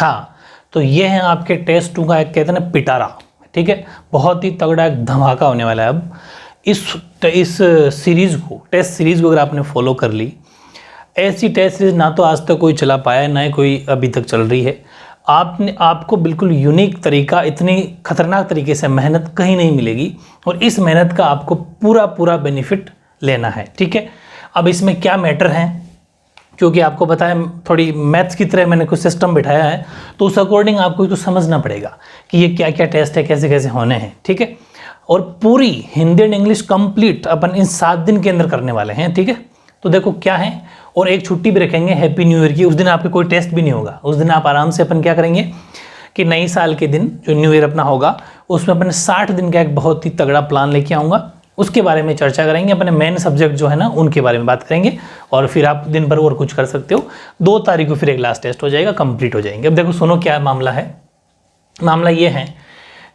हाँ, तो ये है आपके टेस्ट 2 का एक कहते हैं ना पिटारा, ठीक है, बहुत ही तगड़ा एक धमाका होने वाला है। अब इस सीरीज़ को, टेस्ट सीरीज़ को अगर आपने फॉलो कर ली, ऐसी टेस्ट सीरीज ना तो आज तक कोई चला पाया है, ना ही कोई अभी तक चल रही है। आपको बिल्कुल यूनिक तरीका, इतनी खतरनाक तरीके से मेहनत कहीं नहीं मिलेगी, और इस मेहनत का आपको पूरा बेनिफिट लेना है, ठीक है। अब इसमें क्या मैटर है, क्योंकि आपको पता है थोड़ी मैथ्स की तरह मैंने कुछ सिस्टम बिठाया है, तो उस अकॉर्डिंग आपको तो समझना पड़ेगा कि ये क्या क्या टेस्ट है, कैसे कैसे होने हैं, ठीक है। और पूरी हिंदी एंड इंग्लिश कंप्लीट अपन इन 7 दिन के अंदर करने वाले हैं, ठीक है। तो देखो क्या है, और एक छुट्टी भी रखेंगे हैप्पी न्यू ईयर की। उस दिन आपके कोई टेस्ट भी नहीं होगा, उस दिन आप आराम से अपन क्या करेंगे कि नई साल के दिन जो न्यू ईयर अपना होगा, उसमें अपन 60 दिन का एक बहुत ही तगड़ा प्लान लेके आऊँगा, उसके बारे में चर्चा करेंगे। अपने मेन सब्जेक्ट जो है ना उनके बारे में बात करेंगे, और फिर आप दिन भर और कुछ कर सकते हो। 2 तारीख को फिर एक लास्ट टेस्ट हो जाएगा, कंप्लीट हो जाएंगे। अब देखो सुनो क्या मामला है। मामला ये है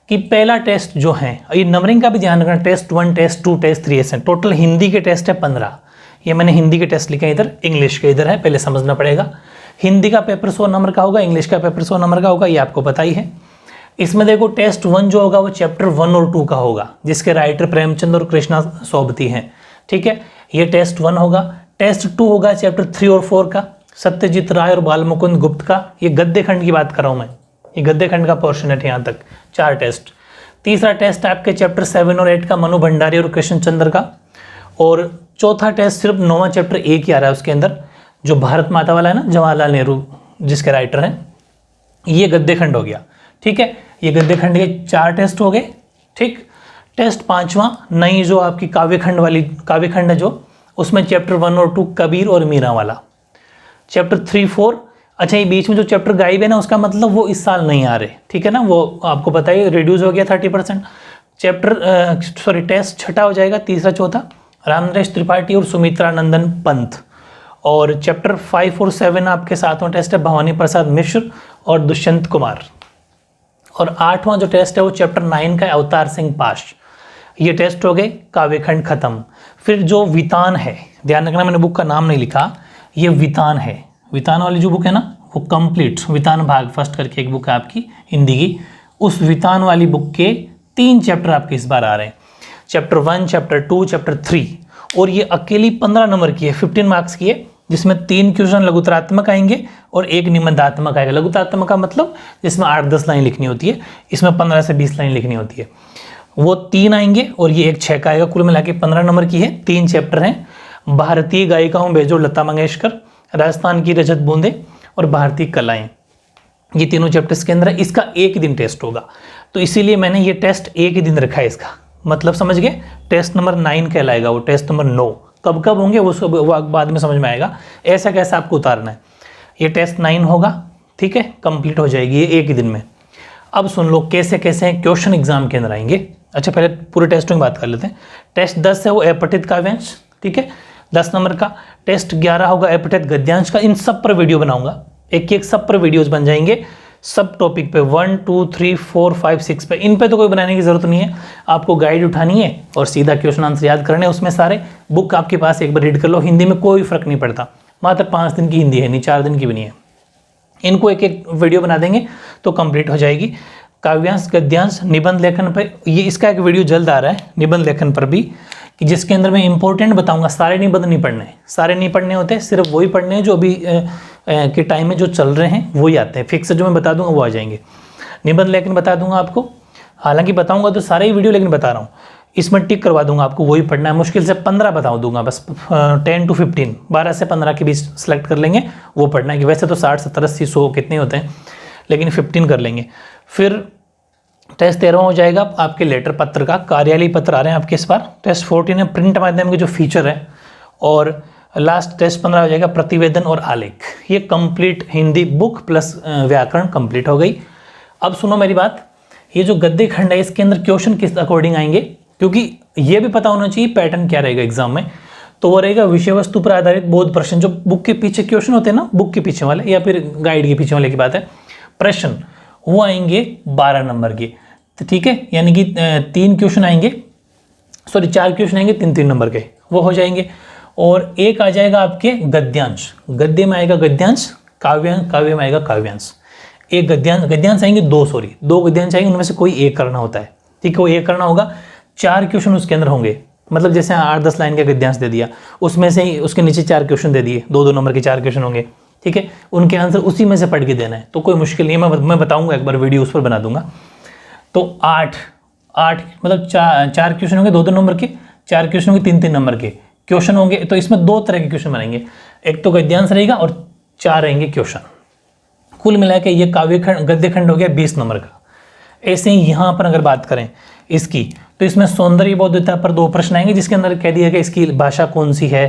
कि पहला टेस्ट जो है, ये नंबरिंग का भी ध्यान रखना, टेस्ट 1, टेस्ट 2, टेस्ट 3 ऐसे टोटल हिंदी के टेस्ट है 15। ये मैंने हिंदी के टेस्ट लिखे इधर, इंग्लिश के इधर है, पहले समझना पड़ेगा। हिंदी का पेपर 100 नंबर का होगा, इंग्लिश का पेपर 100 नंबर का होगा, ये आपको पता ही है। इसमें देखो टेस्ट 1 जो होगा वो चैप्टर 1 और 2 का होगा, जिसके राइटर प्रेमचंद और कृष्णा सोबती हैं, ठीक है। ये टेस्ट 1 होगा। टेस्ट 2 होगा चैप्टर 3 और 4 का, सत्यजीत राय और बालमुकुंद गुप्त का। ये गद्य खंड की बात कर रहा हूँ मैं, ये गद्य खंड का पोर्शन है यहाँ तक, 4 टेस्ट। तीसरा टेस्ट आपके चैप्टर 7 और 8 का, मनु भंडारी और कृष्ण चंद्र का। और चौथा टेस्ट सिर्फ 9वां चैप्टर 1 ही आ रहा है उसके अंदर, जो भारत माता वाला है ना, जवाहरलाल नेहरू जिसके राइटर हैं। ये गद्य खंड हो गया, ठीक है। ये गद्य खंड के 4 टेस्ट हो गए, ठीक। टेस्ट 5वां नई जो आपकी काव्यखंड है जो, उसमें चैप्टर 1 और 2 कबीर और मीरा वाला। चैप्टर 3, 4, अच्छा ये बीच में जो चैप्टर गायब है ना, उसका मतलब वो इस साल नहीं आ रहे, ठीक है ना, वो आपको पता ही रिड्यूस हो गया 30%। टेस्ट 6ठा हो जाएगा, तीसरा चौथा, रामनरेश त्रिपाठी और सुमित्रा नंदन पंत। और चैप्टर 5 और 7 आपके 7वां टेस्ट है भवानी प्रसाद मिश्र और दुष्यंत कुमार। और 8वां जो टेस्ट है वो चैप्टर 9 का अवतार सिंह पाश। ये टेस्ट हो गए, काव्यखंड खत्म। फिर जो वितान है, ध्यान रखना मैंने बुक का नाम नहीं लिखा, ये वितान है। वितान वाली जो बुक है ना वो कंप्लीट, वितान भाग फर्स्ट करके एक बुक है आपकी हिंदी की, उस वितान वाली बुक के 3 चैप्टर आपके इस बार आ रहे हैं, चैप्टर 1, चैप्टर 2, चैप्टर 3। और ये अकेली 15 नंबर की है, 15 मार्क्स की है, जिसमें 3 क्वेश्चन लघुतरात्मक आएंगे और 1 निबंधात्मक आएगा। लघुतरात्मक का मतलब जिसमें 8-10 लाइन लिखनी होती है, इसमें 15 से 20 लाइन लिखनी होती है, वो 3 आएंगे, और ये एक 6 का आएगा। कुल मिला के 15 नंबर की है, 3 चैप्टर हैं। भारतीय गायिकाओं बेजोड़ लता मंगेशकर, राजस्थान की रजत बूंदे और भारतीय कलाएं, ये तीनों चैप्टर्स के अंदर है। इसका एक दिन टेस्ट होगा, तो इसीलिए मैंने ये टेस्ट एक ही दिन रखा है। इसका मतलब समझ गए, टेस्ट नंबर 9 कहलाएगा वो, टेस्ट नंबर 9 कब कब होंगे वो बाद में समझ में आएगा, ऐसा कैसे आपको उतारना है। ये टेस्ट 9 होगा, ठीक है, कंप्लीट हो जाएगी ये एक ही दिन में। अब सुन लो कैसे कैसे क्वेश्चन एग्जाम के अंदर आएंगे। अच्छा पहले पूरे टेस्टों की बात कर लेते हैं। टेस्ट 10 है वो अपठित काव्यांश, ठीक है, 10 नंबर का। टेस्ट 11 होगा अपठित गद्यांश का। इन सब पर वीडियो बनाऊंगा, एक सब पर वीडियोस बन जाएंगे, सब टॉपिक पे 1, 2, 3, 4, 5, 6 पे। इन पे तो कोई बनाने की जरूरत नहीं है, आपको गाइड उठानी है और सीधा क्वेश्चन आंसर याद करने हैं। उसमें सारे बुक आपके पास एक बार रीड कर लो, हिंदी में कोई फर्क नहीं पड़ता, मात्र 5 दिन की हिंदी है, नहीं 4 दिन की भी नहीं है। इनको एक एक वीडियो बना देंगे तो कंप्लीट हो जाएगी। काव्यांश, गद्यांश, निबंध लेखन पर ये इसका एक वीडियो जल्द आ रहा है, निबंध लेखन पर भी, कि जिसके अंदर मैं इंपॉर्टेंट बताऊंगा। सारे निबंध नहीं पढ़ने, सारे नहीं पढ़ने होते, सिर्फ वही पढ़ने हैं जो अभी के टाइम में जो चल रहे हैं वही आते हैं। फिक्स जो मैं बता दूंगा वो आ जाएंगे। निबंध लेखन बता दूंगा आपको, हालांकि बताऊंगा तो सारे ही वीडियो, लेकिन बता रहा हूँ इसमें टिक करवा दूंगा आपको, वही पढ़ना है। मुश्किल से 15 बता दूंगा बस, 10 to 15, 12 से 15 के बीच सेलेक्ट कर लेंगे, वो पढ़ना है। कि वैसे तो 60, 70, 80, 100 कितने होते हैं, लेकिन 15 कर लेंगे। फिर टेस्ट 13 हो जाएगा आपके लेटर पत्र का, कार्यालय पत्र आ रहे हैं आपके इस बार। टेस्ट 14 है प्रिंट माध्यम के जो फीचर है। और लास्ट टेस्ट 15 हो जाएगा प्रतिवेदन और आलेख। ये कंप्लीट हिंदी बुक प्लस व्याकरण कंप्लीट हो गई। अब सुनो मेरी बात, ये जो गद्य खंड है इसके अंदर क्वेश्चन किस अकॉर्डिंग आएंगे, क्योंकि ये भी पता होना चाहिए पैटर्न क्या रहेगा एग्जाम में। तो वो रहेगा विषय वस्तु पर आधारित बोध प्रश्न, जो बुक के पीछे क्वेश्चन होते हैं ना, बुक के पीछे वाले या फिर गाइड के पीछे वाले की बात है, प्रश्न वो आएंगे 12 नंबर के, तो ठीक है, यानी कि 3 क्वेश्चन आएंगे, 4 क्वेश्चन आएंगे 3-3 नंबर के, वो हो जाएंगे। और एक आ जाएगा आपके गद्यांश, गद्य में आएगा गद्यांश, काव्य में आएगा काव्यांश। एक गद्यांश आएंगे दो गद्यांश आएंगे, उनमें से कोई एक करना होता है, ठीक है, वो एक करना होगा। 4 क्वेश्चन उसके अंदर होंगे, मतलब जैसे 8-10 लाइन का गद्यांश दे दिया, उसमें से ही उसके नीचे 4 क्वेश्चन दे दिए, 2-2 नंबर के 4 क्वेश्चन होंगे, ठीक है, उनके आंसर उसी में से पढ़ के देना है, तो कोई मुश्किल नहीं है, मैं बताऊंगा, एक बार वीडियो उस पर बना दूंगा। तो 8 मतलब 4 क्वेश्चन होंगे 2-2 नंबर के, 4 क्वेश्चन होंगे 3-3 नंबर के क्वेश्चन होंगे। तो इसमें 2 तरह के क्वेश्चन बनेंगे, एक तो गद्यांश रहेगा और 4 रहेंगे क्वेश्चन। कुल मिला के ये गद्य खंड हो गया 20 नंबर का। ऐसे ही यहाँ पर अगर बात करें इसकी, तो इसमें सौंदर्य बोधता पर 2 प्रश्न आएंगे, जिसके अंदर कह दिया गया इसकी भाषा कौन सी है,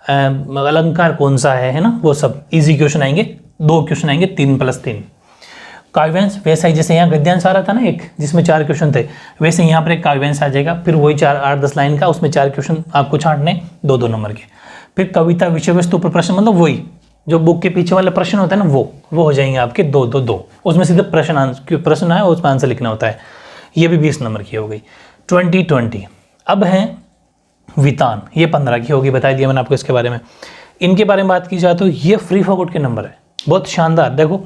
अलंकार कौन सा है ना, वो सब इजी क्वेश्चन आएंगे। 2 क्वेश्चन आएंगे 3+3। काव्यांश वैसा ही जैसे यहाँ गद्यांश आ रहा था ना एक, जिसमें 4 क्वेश्चन थे, वैसे यहाँ पर एक काव्यांश आ जाएगा, फिर वही 8-10 लाइन का, उसमें 4 क्वेश्चन आपको छांटने 2-2 नंबर के। फिर कविता विषय वस्तु पर प्रश्न, मतलब वही जो बुक के पीछे वाले प्रश्न होता है ना, वो हो जाएंगे आपके 2-2-2, उसमें सीधे प्रश्न आए उसमें आंसर लिखना होता है। ये भी 20 नंबर की हो गई। 2020 अब है वितान, ये 15 की होगी, बता दिया मैंने आपको इसके बारे में। इनके बारे में बात की जाए तो ये फ्री फॉरवर्ड के नंबर है, बहुत शानदार। देखो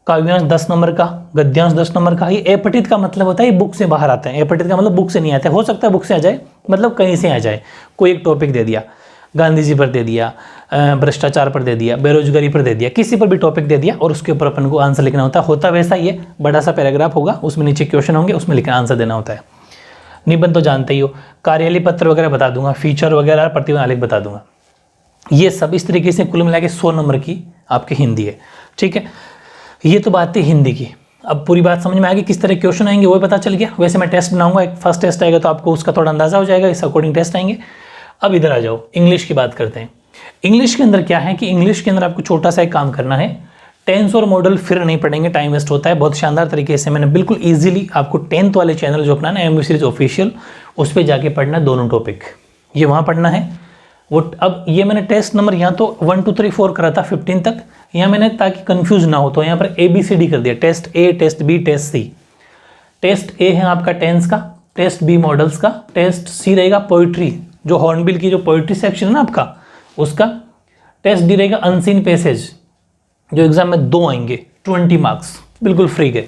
काव्यांश 10 नंबर का, गद्यांश 10 नंबर का। ये अपठित का मतलब होता है ये बुक से बाहर आते हैं, अपठित का मतलब बुक से नहीं आते, हो सकता है बुक से आ जाए, मतलब कहीं से आ जाए, कोई एक टॉपिक दे दिया, गांधी जी पर दे दिया, भ्रष्टाचार पर दे दिया, बेरोजगारी पर दे दिया, किसी पर भी टॉपिक दे दिया और उसके ऊपर अपन को आंसर लिखना होता वैसा ही है। बड़ा सा पैराग्राफ होगा, उसमें नीचे क्वेश्चन होंगे, उसमें लिखना आंसर देना होता है। निबंध तो जानते ही हो, कार्यालय पत्र वगैरह बता दूंगा, फीचर वगैरह, प्रतिभा आलेख बता दूंगा। ये सब इस तरीके से कुल मिला के 100 नंबर की आपकी हिंदी है, ठीक है। ये तो बात थी हिंदी की। अब पूरी बात समझ में आ गई, किस तरह क्वेश्चन आएंगे वो पता चल गया। वैसे मैं टेस्ट बनाऊंगा, एक फर्स्ट टेस्ट आएगा तो आपको उसका थोड़ा अंदाजा हो जाएगा, इस अकॉर्डिंग टेस्ट आएंगे। अब इधर आ जाओ, इंग्लिश की बात करते हैं। इंग्लिश के अंदर क्या है कि इंग्लिश के अंदर आपको छोटा सा एक काम करना है, टेंस और मॉडल फिर नहीं पढ़ेंगे, टाइम वेस्ट होता है। बहुत शानदार तरीके से मैंने बिल्कुल इजीली आपको 10th वाले चैनल जो अपना ना एमवी सीरीज ऑफिशियल, उस पर जाके पढ़ना दोनों टॉपिक, ये वहाँ पढ़ना है वो। अब ये मैंने टेस्ट नंबर यहाँ तो 1 2 3 4 करा था 15 तक, यहाँ मैंने ताकि कंफ्यूज ना हो तो यहाँ पर ABCD कर दिया, test A, test B, test C. Test A है आपका टेंस का, टेस्ट बी मॉडल्स का, टेस्ट सी रहेगा पोइट्री, जो हॉर्नबिल की जो पोइट्री सेक्शन है ना आपका उसका। टेस्ट डी रहेगा अनसीन पैसेज, जो एग्जाम में 2 आएंगे, 20 मार्क्स बिल्कुल फ्री के।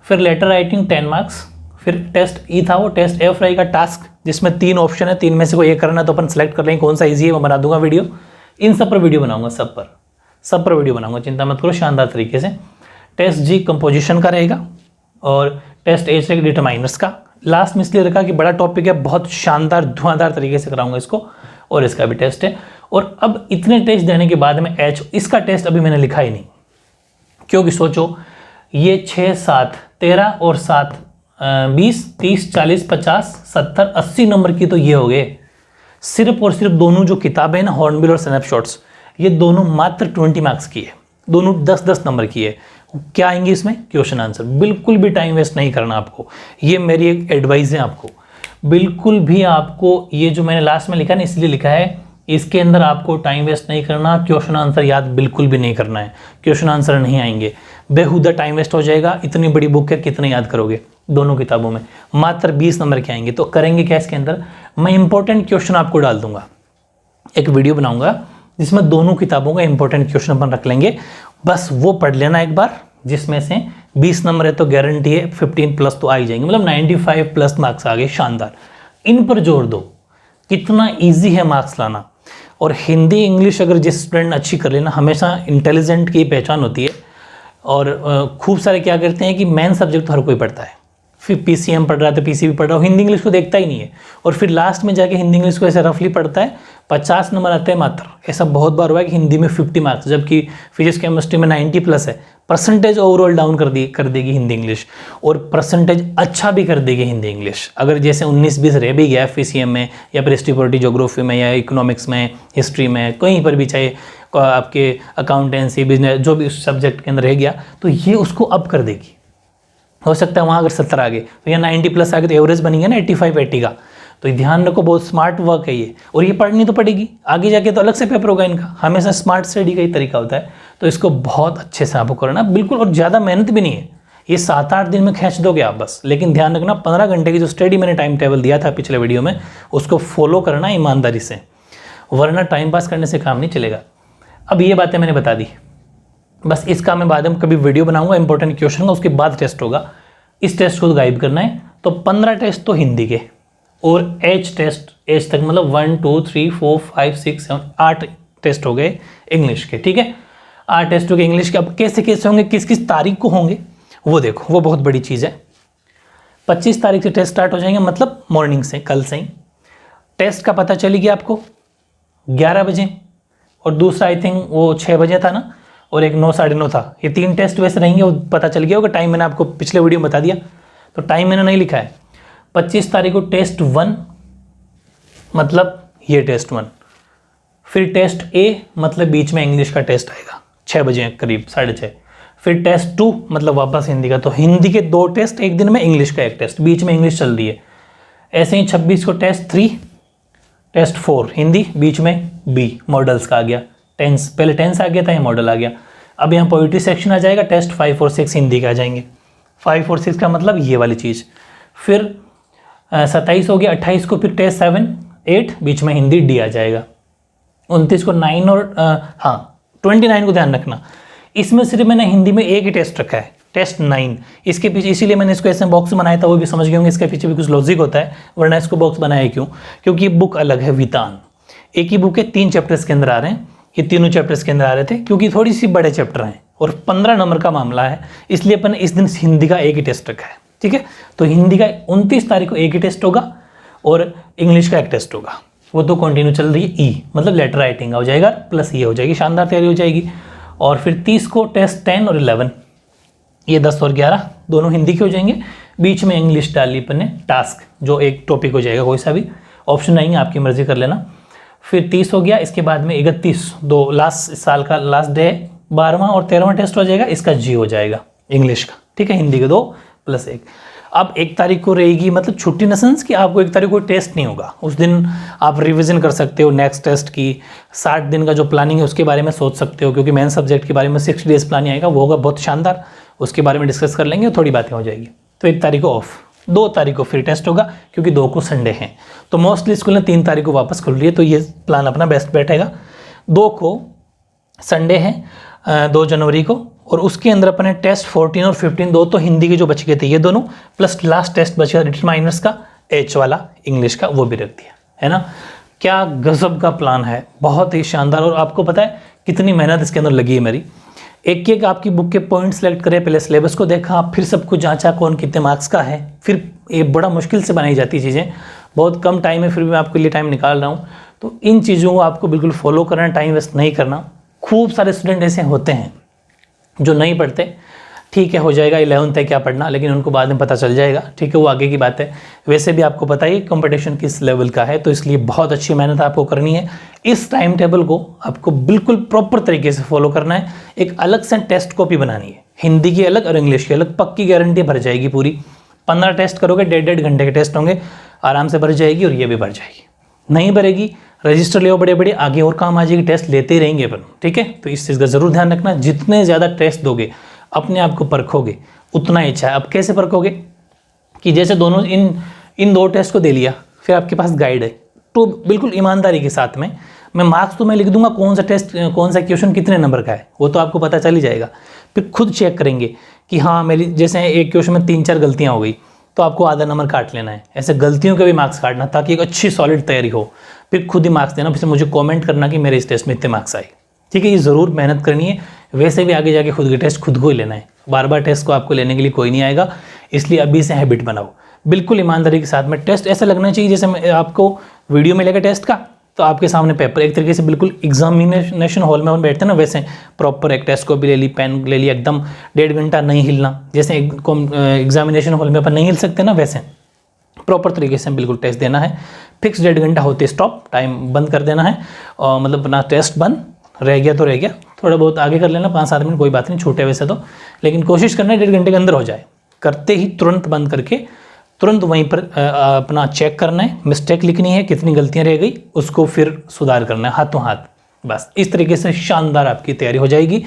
फिर लेटर राइटिंग 10 मार्क्स। फिर टेस्ट ई था वो, टेस्ट एफ रहेगा टास्क, जिसमें 3 ऑप्शन है, 3 में से कोई एक करना तो अपन सेलेक्ट कर लेंगे कौन सा ईजी है, मैं बना दूंगा वीडियो। इन सब पर वीडियो बनाऊंगा, सब पर वीडियो बनाऊंगा, चिंता मत करो, शानदार तरीके से। टेस्ट जी कंपोजिशन का रहेगा और टेस्ट एच रहेगा डिटरमाइनर्स का। लास्ट में इसलिए रखा कि बड़ा टॉपिक है, बहुत शानदार धुआंधार तरीके से कराऊंगा इसको, और इसका भी टेस्ट है। और अब इतने टेस्ट देने के बाद में एच, इसका टेस्ट अभी मैंने लिखा ही नहीं, क्योंकि सोचो ये 6 7 13 और 7 20 30 40 50 70 80 नंबर की तो ये हो गए। सिर्फ और सिर्फ दोनों जो किताबें हैं ना, हॉर्नबिल और स्नैपशॉट्स, ये दोनों मात्र 20 मार्क्स की है, दोनों 10-10 नंबर की है। क्या आएंगे इसमें? Question answer. बिल्कुल भी टाइम वेस्ट नहीं करना आपको, ये मेरी एक एडवाइस है आपको। बिल्कुल भी आपको ये जो मैंने लास्ट में लिखा ना, इसलिए लिखा है, इसके अंदर आपको टाइम वेस्ट नहीं करना, क्वेश्चन आंसर याद बिल्कुल भी नहीं करना है। क्वेश्चन आंसर नहीं आएंगे, बेहुदा टाइम वेस्ट हो जाएगा। इतनी बड़ी बुक है, कितने याद करोगे? दोनों किताबों में मात्र 20 नंबर के आएंगे। तो करेंगे क्या इसके अंदर? मैं इंपॉर्टेंट क्वेश्चन आपको डाल दूंगा, एक वीडियो बनाऊंगा जिसमें दोनों किताबों का इंपॉर्टेंट क्वेश्चन अपन रख लेंगे, बस वो पढ़ लेना एक बार, जिसमें से 20 नंबर है तो गारंटी है 15 प्लस तो आ ही जाएंगे, मतलब 95 प्लस मार्क्स आ गए, शानदार। इन पर जोर दो, कितना ईजी है मार्क्स लाना। और हिंदी इंग्लिश अगर जिस स्टूडेंट अच्छी कर लेना, हमेशा इंटेलिजेंट की पहचान होती है। और खूब सारे क्या करते हैं कि मेन सब्जेक्ट तो हर कोई पढ़ता है, फिर PCM पढ़ रहा है तो PCB पढ़ रहा हो, हिंदी इंग्लिश को देखता ही नहीं है, और फिर लास्ट में जाके हिंदी इंग्लिश को ऐसे रफली पढ़ता है, 50 नंबर आते हैं मात्र। ऐसा बहुत बार हुआ है कि हिंदी में 50 मार्क्स, जबकि फिजिक्स केमिस्ट्री में 90 प्लस है। परसेंटेज ओवरऑल डाउन कर देगी हिंदी इंग्लिश, और परसेंटेज अच्छा भी कर देगी हिंदी इंग्लिश। अगर जैसे 19-20 रह भी गया PCM में, या फिर हिस्ट्री पॉलिटी ज्योग्राफी में, या इकोनॉमिक्स में, हिस्ट्री में, कहीं पर भी, चाहे आपके अकाउंटेंसी बिजनेस जो भी उस सब्जेक्ट के अंदर रह गया, तो ये उसको अप कर देगी। हो सकता है वहाँ अगर 70 आ गए तो यहाँ 90 प्लस आ गए तो एवरेज बनेगा ना 85-80 का। तो ध्यान रखो, बहुत स्मार्ट वर्क है ये, और ये पढ़नी तो पड़ेगी, आगे जाके तो अलग से पेपर होगा इनका। हमेशा स्मार्ट स्टडी का ही तरीका होता है, तो इसको बहुत अच्छे से आपको करना बिल्कुल, और ज़्यादा मेहनत भी नहीं है, ये 7-8 दिन में खींच दोगे आप बस। लेकिन ध्यान रखना, 15 घंटे की जो स्टडी मैंने टाइम टेबल दिया था पिछले वीडियो में, उसको फॉलो करना ईमानदारी से, वरना टाइम पास करने से काम नहीं चलेगा। अब ये बातें मैंने बता दी, बस इसका मैं बाद में कभी वीडियो बनाऊंगा, इंपॉर्टेंट क्वेश्चन का, उसके बाद टेस्ट होगा। इस टेस्ट को गाइड करना है। तो 15 टेस्ट तो हिंदी के, और एच टेस्ट, एच तक मतलब 1 2 3 4 5 6 7 8 टेस्ट हो गए इंग्लिश के। ठीक है, 8 टेस्ट हो गए इंग्लिश के। अब कैसे कैसे होंगे, किस किस तारीख को होंगे वो देखो, वो बहुत बड़ी चीज़ है। 25 तारीख से टेस्ट स्टार्ट हो जाएंगे, मतलब मॉर्निंग से, कल से ही। टेस्ट का पता चली गया आपको 11 बजे, और दूसरा आई थिंक वो 6 बजे था ना, और एक 9 साढ़े 9 था। ये 3 टेस्ट वैसे रहेंगे, वो पता चल गया होगा। टाइम मैंने आपको पिछले वीडियो में बता दिया, तो टाइम मैंने नहीं लिखा है। 25 तारीख को टेस्ट 1, मतलब ये टेस्ट 1। फिर टेस्ट ए, मतलब बीच में इंग्लिश का टेस्ट आएगा 6 बजे करीब, 6:30। फिर टेस्ट 2, मतलब वापस हिंदी का। तो हिंदी के 2 टेस्ट एक दिन में, इंग्लिश का 1 टेस्ट, बीच में इंग्लिश चल रही है। ऐसे ही 26 को टेस्ट 3, टेस्ट 4 हिंदी, बीच में बी मॉडल्स का आ गया। टेंस, पहले टेंस आ गया था, ये मॉडल आ गया। अब यहाँ पोइट्री सेक्शन आ जाएगा, टेस्ट 5 और 6 हिंदी का आ जाएंगे। 5 और 6 का मतलब ये वाली चीज़। फिर 27 हो गया, 28 को फिर टेस्ट 7 8, बीच में हिंदी डी आ जाएगा। 29 को 9 और 29 को ध्यान रखना, इसमें सिर्फ मैंने हिंदी में एक ही टेस्ट रखा है, टेस्ट 9। इसके पीछे इसीलिए मैंने इसको ऐसे बॉक्स बनाया था, वो भी समझ गए होंगे इसके पीछे भी कुछ लॉजिक होता है, वरना इसको बॉक्स बनाया क्यों, क्योंकि ये बुक अलग है वितान। एक ही बुक है, 3 चैप्टर्स के अंदर आ रहे हैं, ये तीनों चैप्टर्स के अंदर आ रहे थे, क्योंकि थोड़ी सी बड़े चैप्टर हैं और 15 नंबर का मामला है, इसलिए अपन इस दिन हिंदी का एक ही टेस्ट रखा है। ठीक है, तो हिंदी का 29 तारीख को एक ही टेस्ट होगा, और इंग्लिश का 1 टेस्ट होगा। वो तो कंटिन्यू चल रही है। ई मतलब लेटर राइटिंग हो जाएगा, प्लस ये हो जाएगी, शानदार तैयारी हो जाएगी। और फिर 30 को टेस्ट 10 और 11, ये 10 और 11 दोनों हिंदी के हो जाएंगे। बीच में इंग्लिश डाल ली अपन ने, टास्क, जो एक टॉपिक हो जाएगा, कोई सा भी ऑप्शन आएंगे, आपकी मर्जी कर लेना। फिर 30 हो गया, इसके बाद में 31, 2 लास्ट साल का लास्ट डे, 12वां और 13वां टेस्ट हो जाएगा, इसका जी हो जाएगा इंग्लिश का। ठीक है, हिंदी के 2 + 1। अब 1 तारीख को रहेगी, मतलब छुट्टी इन सेंस कि आपको 1 तारीख को टेस्ट नहीं होगा, उस दिन आप रिवीजन कर सकते हो नेक्स्ट टेस्ट की। 60 दिन का जो प्लानिंग है उसके बारे में सोच सकते हो, क्योंकि मेन सब्जेक्ट के बारे में 60 डेज प्लानिंग आएगा, वो होगा बहुत शानदार, उसके बारे में डिस्कस कर लेंगे, थोड़ी बातें हो जाएगी। तो 1 तारीख को ऑफ, 2 तारीख को फिर टेस्ट होगा, क्योंकि 2 को संडे हैं। तो मोस्टली स्कूल ने 3 तारीख को वापस खुल रही है, तो ये प्लान अपना बेस्ट बैठेगा। 2 को संडे है, 2 जनवरी को, और उसके अंदर अपने टेस्ट 14 और 15, 2 तो हिंदी के जो बच गए थे ये दोनों, प्लस लास्ट टेस्ट बच गया डिटरमाइनर्स का, एच वाला इंग्लिश का, वो भी रख दिया है ना। क्या गजब का प्लान है, बहुत ही शानदार। और आपको पता है कितनी मेहनत इसके अंदर लगी है मेरी। एक एक आपकी बुक के पॉइंट सेलेक्ट करे, पहले सिलेबस को देखा, फिर सब कुछ जांचा कौन कितने मार्क्स का है, फिर ये बड़ा मुश्किल से बनाई जाती चीज़ें, बहुत कम टाइम है, फिर भी मैं आपके लिए टाइम निकाल रहा हूँ। तो इन चीज़ों को आपको बिल्कुल फॉलो करना, टाइम वेस्ट नहीं करना। खूब सारे स्टूडेंट ऐसे होते हैं जो नहीं पढ़ते, ठीक है हो जाएगा 11th है क्या पढ़ना, लेकिन उनको बाद में पता चल जाएगा, ठीक है वो आगे की बात है। वैसे भी आपको पता ही कंपटीशन किस लेवल का है, तो इसलिए बहुत अच्छी मेहनत आपको करनी है। इस टाइम टेबल को आपको बिल्कुल प्रॉपर तरीके से फॉलो करना है। एक अलग से टेस्ट कॉपी बनानी है, हिंदी की अलग और इंग्लिश की अलग, पक्की गारंटी भर जाएगी पूरी। 15 टेस्ट करोगे, 1.5 घंटे के टेस्ट होंगे, आराम से भर जाएगी, और ये भी भर जाएगी। नहीं भरेगी, रजिस्टर ले बड़े बड़े, आगे और काम आ जाएगी, टेस्ट लेते ही रहेंगे अपन। ठीक है, तो इस चीज़ का जरूर ध्यान रखना। जितने ज़्यादा टेस्ट दोगे, अपने आप को परखोगे, उतना ही अच्छा है। अब कैसे परखोगे कि जैसे दोनों इन 2 टेस्ट को दे लिया, फिर आपके पास गाइड है, तो बिल्कुल ईमानदारी के साथ में मैं मार्क्स तो मैं लिख दूंगा, कौन सा टेस्ट कौन सा क्वेश्चन कितने नंबर का है वो तो आपको पता चल ही जाएगा। फिर खुद चेक करेंगे कि हाँ मेरी जैसे एक क्वेश्चन में 3-4 गलतियाँ हो गई, तो आपको आधा नंबर काट लेना है। ऐसे गलतियों के भी मार्क्स काटना, ताकि एक अच्छी सॉलिड तैयारी हो। फिर खुद ही मार्क्स देना, फिर मुझे कमेंट करना कि मेरे इस टेस्ट में इतने मार्क्स आए। ठीक है, ये ज़रूर मेहनत करनी है। वैसे भी आगे जाके खुद के टेस्ट खुद को ही लेना है, बार बार टेस्ट को आपको लेने के लिए कोई नहीं आएगा, इसलिए अभी से हैबिट बनाओ। बिल्कुल ईमानदारी के साथ में टेस्ट ऐसा लगना चाहिए जैसे मैं आपको वीडियो मिलेगा टेस्ट का, तो आपके सामने पेपर एक तरीके से बिल्कुल एग्जामिनेशन हॉल में हम बैठते हैं ना, वैसे प्रॉपर एक टेस्ट कॉपी ले ली, पेन ले ली, एकदम 1.5 घंटा नहीं हिलना। जैसे एग्जामिनेशन हॉल में अपन नहीं हिल सकते ना, वैसे प्रॉपर तरीके से बिल्कुल टेस्ट देना है। फिक्स 1.5 घंटा होते स्टॉप, टाइम बंद कर देना है, और मतलब अपना टेस्ट बंद, रह गया तो रह गया, थोड़ा बहुत आगे कर लेना 5-7 मिनट, कोई बात नहीं, छोटे वैसे तो, लेकिन कोशिश करना है 1.5 घंटे के अंदर हो जाए। करते ही तुरंत बंद करके तुरंत वहीं पर अपना चेक करना है, मिस्टेक लिखनी है, कितनी गलतियां रह गई उसको फिर सुधार करना है हाथों हाथ। बस इस तरीके से शानदार आपकी तैयारी हो जाएगी।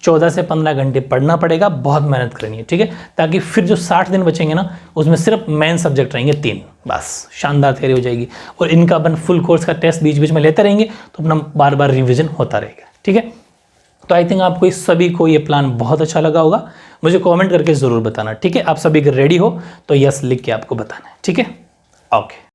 14 से 15 घंटे पढ़ना पड़ेगा, बहुत मेहनत करनी है, ठीक है, ताकि फिर जो 60 दिन बचेंगे ना, उसमें सिर्फ मेन सब्जेक्ट रहेंगे 3, बस शानदार तैयारी हो जाएगी। और इनका अपन फुल कोर्स का टेस्ट बीच बीच में लेते रहेंगे, तो अपना बार बार रिवीजन होता रहेगा। ठीक है, तो आई थिंक आपको इस सभी को ये प्लान बहुत अच्छा लगा होगा। मुझे कमेंट करके ज़रूर बताना, ठीक है। आप सभी अगर रेडी हो तो यस लिख के आपको बताना है, ठीक है। ओके।